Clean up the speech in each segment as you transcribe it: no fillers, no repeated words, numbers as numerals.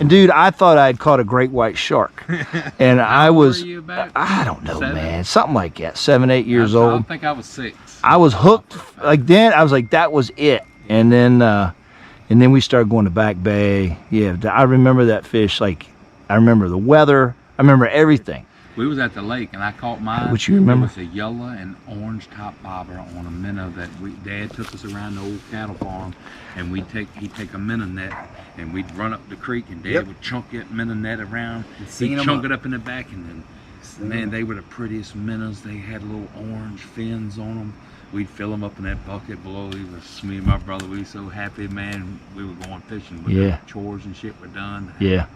And dude, I thought I had caught a great white shark. And I was, I don't know, 7? man, something like that, 7, 8 years old. I think I was 6. I was hooked. Like then, I was like, that was it. And then we started going to Back Bay. Yeah, I remember that fish. Like, I remember the weather. I remember everything. We was at the lake and I caught mine. What you remember? It was a yellow and orange top bobber on a minnow that Dad took us around the old cattle farm, and he'd take a minnow net and we'd run up the creek and Dad would chunk that minnow net around. He'd chunk it up in the back, and then man, they were the prettiest minnows. They had little orange fins on them. We'd fill them up in that bucket below. Me and my brother, we were so happy, man. We were going fishing. But the chores and shit were done. Yeah.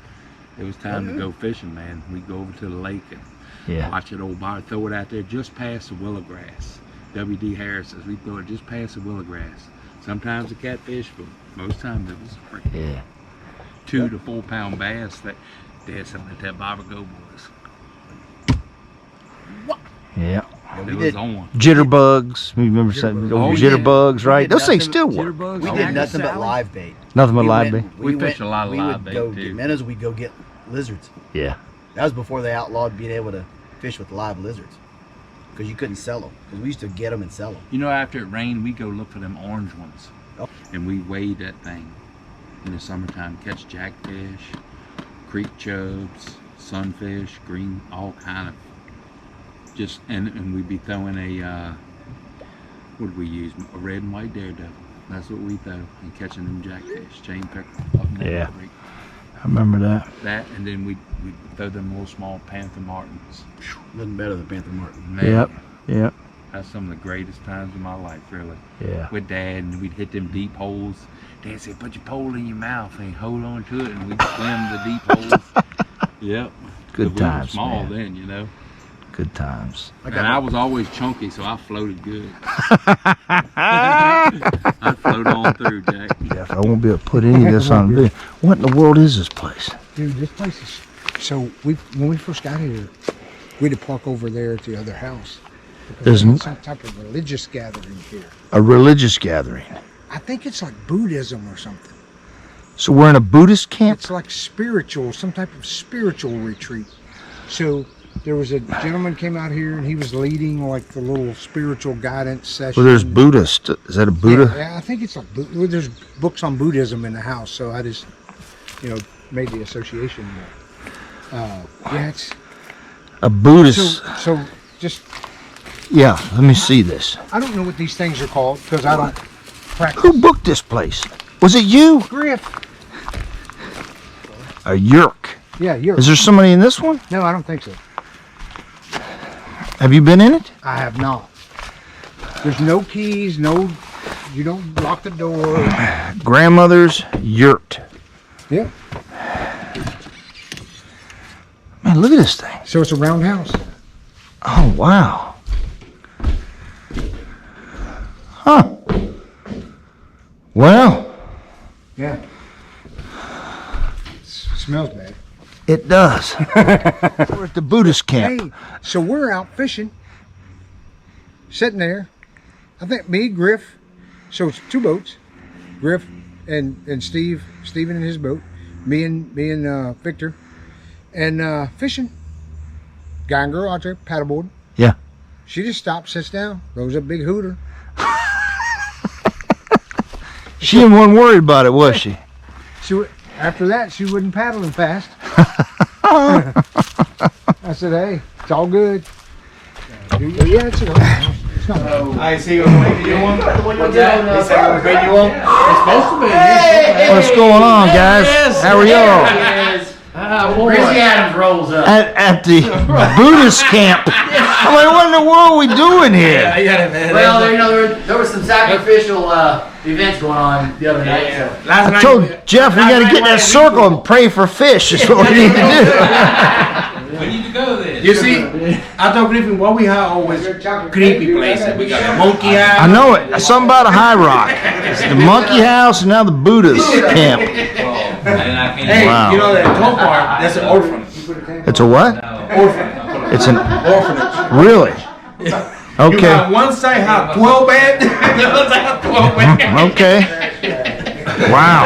It was time to go fishing, man. We'd go over to the lake and watch that old bar, throw it out there just past the willow grass. W.D. Harris says we throw it just past the willow grass. Sometimes a catfish, but most times it was a freaking 2 to 4 pound bass that Dad said let that bobber go, boys. Yeah. It was on. Jitterbugs. You remember something? Jitterbugs, right? Those things still work. We did nothing but live bait. Nothing but live bait. We fished a lot of live bait, We would go too. get minnows, we'd go get lizards. Yeah. That was before they outlawed being able to fish with live lizards. Because you couldn't sell them. Because we used to get them and sell them. You know, after it rained, we'd go look for them orange ones. Oh. And we weighed that thing in the summertime. Catch jackfish, creek chubs, sunfish, green, all kind of. Just and we'd be throwing a what did we use? A red and white daredevil. That's what we throw, and catching them jackfish, chain pecker up in the creek. I remember that. That, and then we'd throw them little small panther martins. Nothing better than panther martin. Man, yep. That's some of the greatest times of my life, really. Yeah. With Dad, and we'd hit them deep holes. Dad said, "Put your pole in your mouth and hold on to it," and we'd swim the deep holes. Yep. Good we times, were small man. then, you know. Good times. And I was always chunky, so I floated good. I'd float on through, Jack. Jeff, I won't be able to put any of this on video. What in the world is this place? Dude, this place is... So, when we first got here, we had to park over there at the other house. There's some type of religious gathering here. A religious gathering? I think it's like Buddhism or something. So we're in a Buddhist camp? It's like spiritual, some type of spiritual retreat. So... There was a gentleman came out here and he was leading like the little spiritual guidance session. Well, there's Buddhist. Is that a Buddha? Yeah, I think it's like there's books on Buddhism in the house, so I just, made the association. Yeah, it's a Buddhist. So just. Yeah, let me see this. I don't know what these things are called because I don't practice. Who booked this place? Was it you? Griff. A Yerk. Yeah, Yerk. Is there somebody in this one? No, I don't think so. Have you been in it? I have not. There's no keys, you don't lock the door. Grandmother's yurt. Yeah. Man, look at this thing. So it's a round house. Oh, wow. Huh. Well. Yeah. Smells bad. It does. We're at the Buddhist camp. Hey, so we're out fishing, sitting there. I think me, Griff, so it's 2 boats, Griff and Steven in his boat, me and Victor, and fishing. Guy and girl out there paddleboarding. Yeah. She just stops, sits down, throws a big hooter. She wasn't worried about it, was she? After that, she wasn't paddling fast. I said, "Hey, it's all good." Yeah, it's not. I see you video one. It's supposed to be. What's going on, guys? How are y'all? Chrissy Adams rolls up. At the Buddhist camp. I'm like, what in the world are we doing here? Well, there was some sacrificial events going on the other night. So. I told Jeff we got to get in that circle and pray for fish. Is what we need to do. We need to go then. You see, I told Griffin what we have always creepy places. We got a monkey house. I know it. Something about a high rock. It's the monkey house and now the Buddhist camp. Hey, wow. You know that top part? That's an orphanage. It's a what? Orphanage. It's an orphanage. Really? You Okay. got one side have 12 beds, the other side have 12 beds. Okay. Wow.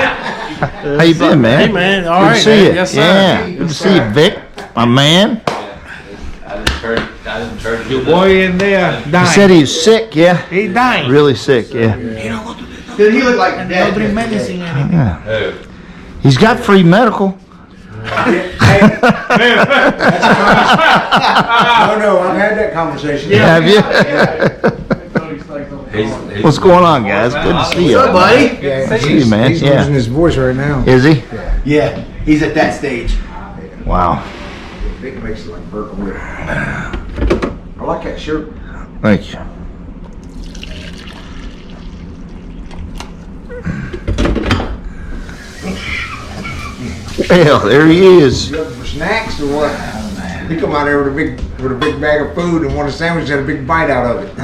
How you been, man? Hey, man. All Good right, to see man. you. Yes, sir. Yeah. Good to see you, Vic, my man. Your boy in there He dying. said he was sick, yeah. He's dying. Really sick, yeah. Dude, he looked like a dad. Yeah. He's got free medical. No, I've had that conversation. Have you? What's going on, guys? Good to see you. What's up, buddy? Yeah, Good to see you, man. He's Yeah. losing his voice right now. Is he? Yeah, he's at that stage. Wow. Vic makes it like Burke Whip. I like that shirt. Thank you. Well, there he is. You looking for snacks or what? He come out there with a big bag of food and wanted a sandwich and had a big bite out of it.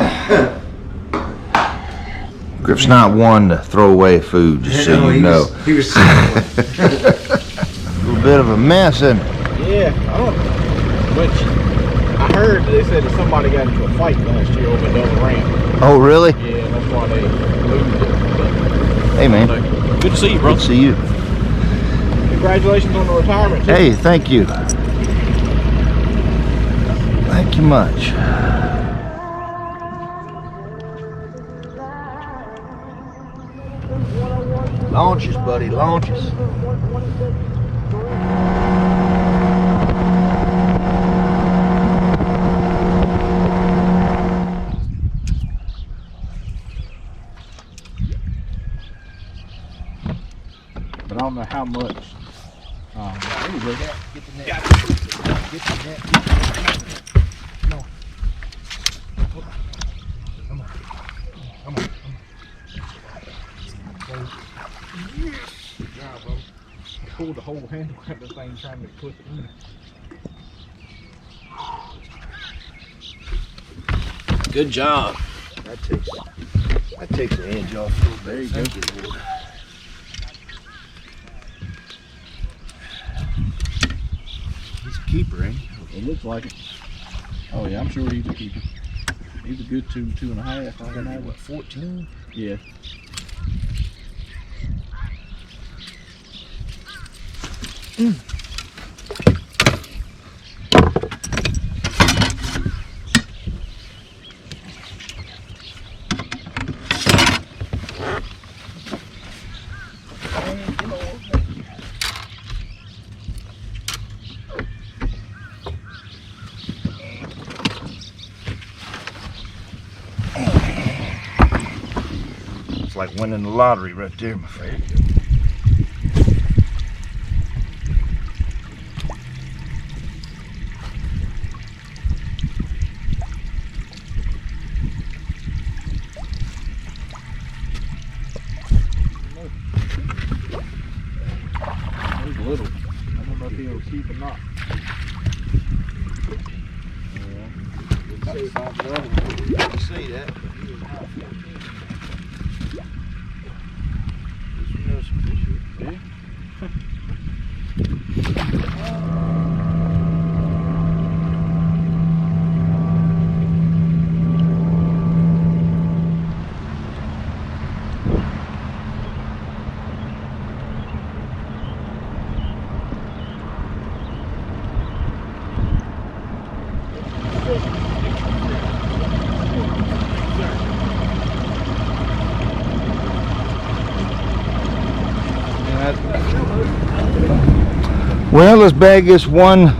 Griff's not one to throw away food, just so you know. He was sick. A little bit of a mess, isn't it? Yeah, I don't know. Which I heard they said that somebody got into a fight last year over Double Ramp. Oh, really? Yeah, that's why they moved it. Hey, man. But good to see you, bro. Good to see you. Congratulations on the retirement, too. Hey, thank you. Thank you much. Launches, buddy, launches. But I don't know how much. There you go. Get the net. Get the net. Come on. Come on. Come on. Good job, bro. Pull the whole handle out of the thing trying to put it in. Good job. That takes the edge off a little bit. There you go. Lord. He's a keeper, ain't he? It looks like it. Oh yeah, I'm sure he's a keeper. He's a good 2.5. I don't know. What, 14? Yeah. It's like winning the lottery right there, my friend. He's little. I don't know if he'll keep or not. I can see that, but he was not 14. You know some fish here. Yeah. Well, let's bag this one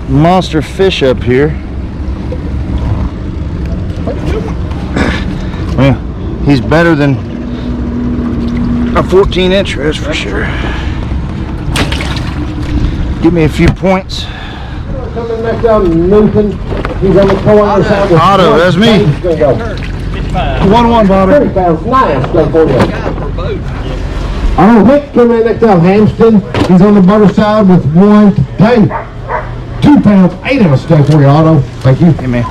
monster fish up here. Well, he's better than a 14-inch, that's for sure. Give me a few points. Coming next down Newton. He's on the co-owner side with Otto, that's me. 1-1, Bobby. 30 pounds. Nice, go for you. Oh, Nick coming in next down Hampton. He's on the butter side with 2 pounds, 8 ounce go for you, Otto. Thank you. Hey, man.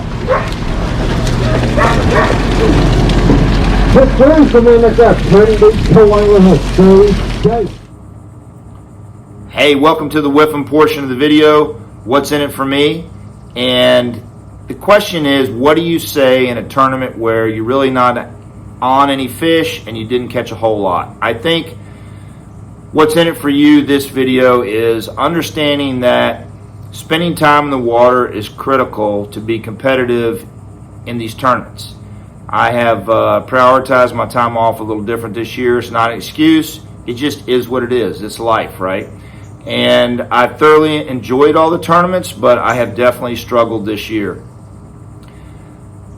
Put 3 coming in next down Trinity co-owner with 30. Hey, welcome to the whiffing portion of the video. What's in it for me? And the question is, what do you say in a tournament where you're really not on any fish and you didn't catch a whole lot? I think what's in it for you this video is understanding that spending time in the water is critical to be competitive in these tournaments. I have prioritized my time off a little different this year. It's not an excuse. It just is what it is. It's life, right? And I thoroughly enjoyed all the tournaments, but I have definitely struggled this year.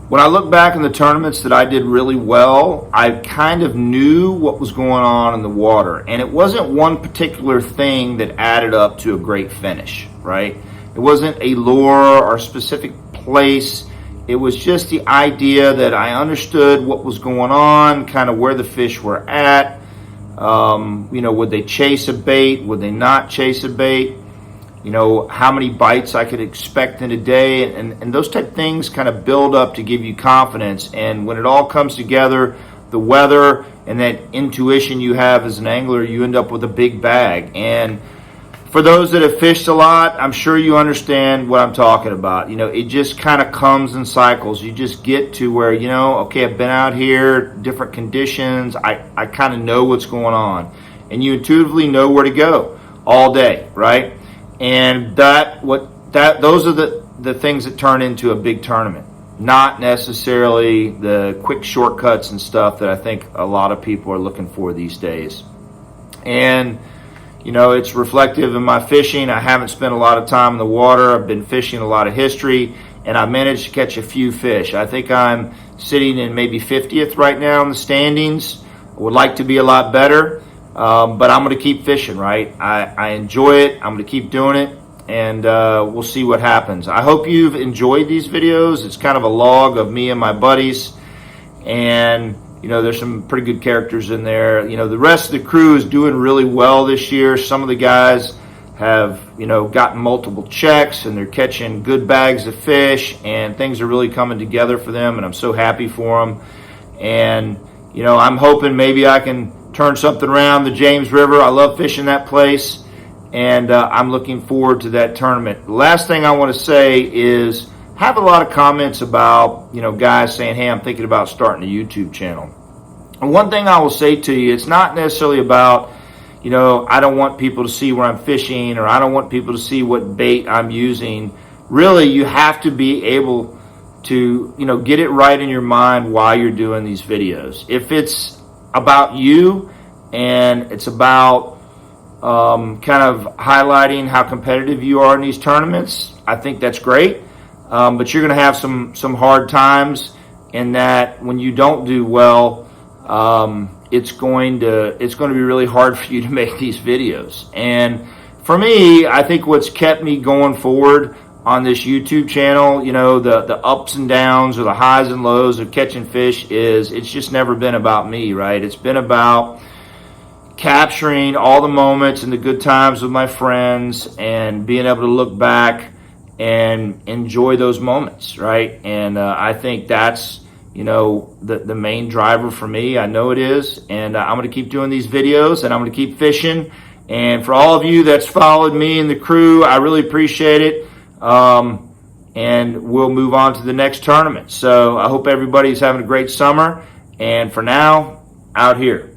When I look back in the tournaments that I did really well, I kind of knew what was going on in the water. And it wasn't one particular thing that added up to a great finish, right? It wasn't a lure or a specific place. It was just the idea that I understood what was going on, kind of where the fish were at. Would they chase a bait? Would they not chase a bait? How many bites I could expect in a day, and those type of things kind of build up to give you confidence. And when it all comes together, the weather and that intuition you have as an angler, you end up with a big bag. And for those that have fished a lot, I'm sure you understand what I'm talking about. It just kind of comes in cycles. You just get to where, okay, I've been out here, different conditions. I kind of know what's going on. And you intuitively know where to go all day, right? And those are the things that turn into a big tournament, not necessarily the quick shortcuts and stuff that I think a lot of people are looking for these days. And it's reflective in my fishing. I haven't spent a lot of time in the water. I've been fishing a lot of history, and I managed to catch a few fish. I think I'm sitting in maybe 50th right now in the standings. I would like to be a lot better. But I'm going to keep fishing, right? I enjoy it. I'm going to keep doing it, and we'll see what happens. I hope you've enjoyed these videos. It's kind of a log of me and my buddies, and there's some pretty good characters in there. The rest of the crew is doing really well this year. Some of the guys have gotten multiple checks, and they're catching good bags of fish, and things are really coming together for them, and I'm so happy for them. And I'm hoping maybe I can turn something around the James River. I love fishing that place, and I'm looking forward to that tournament. The last thing I want to say is have a lot of comments about guys saying, hey, I'm thinking about starting a YouTube channel. And one thing I will say to you, it's not necessarily about I don't want people to see where I'm fishing, or I don't want people to see what bait I'm using. Really, you have to be able to get it right in your mind while you're doing these videos. If it's about you and it's about kind of highlighting how competitive you are in these tournaments, I think that's great. But you're going to have some hard times in that when you don't do well, it's going to be really hard for you to make these videos. And for me, I think what's kept me going forward on this YouTube channel, the ups and downs or the highs and lows of catching fish is it's just never been about me, right? It's been about capturing all the moments and the good times with my friends and being able to look back and enjoy those moments, right? And I think that's, the main driver for me. I know it is. And I'm going to keep doing these videos, and I'm going to keep fishing. And for all of you that's followed me and the crew, I really appreciate it. And we'll move on to the next tournament. So I hope everybody's having a great summer. And for now, out here.